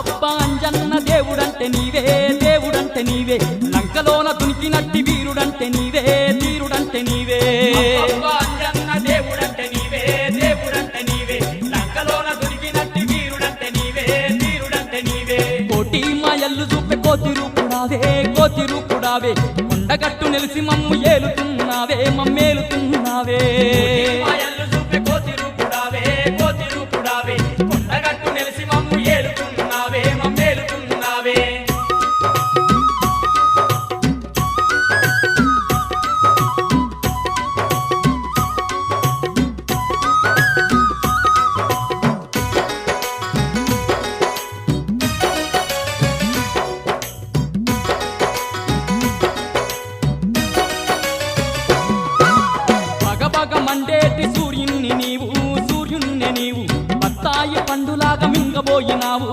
అబ్బబ్బా అంజన్న దేవుడంటే నీవే దేవుడంటే నీవే లంకలోన దునికినట్టి వీరుడంటే నీవే వీరుడంటే నీవే అబ్బబ్బా అంజన్న దేవుడంటే నీవే దేవుడంటే నీవే లంకలోన దునికినట్టి వీరుడంటే నీవే వీరుడంటే నీవే కోటి మాయల్లు చూపే కోతి రూపుడావే కొండగట్టు నిలిసి మమ్ము ఏలుతున్నావే మమ్మేలుతున్నావే మాయల్లు చూపే కోతి రూపుడావే కొండగట్టు నిలిసి మమ్ము ఏలుతున్నావే మమ్మేలుతున్నావే పగపగ మండేటి సూర్యుణ్ణి నీవు బత్తాయి పండులాగా మింగబోయినావు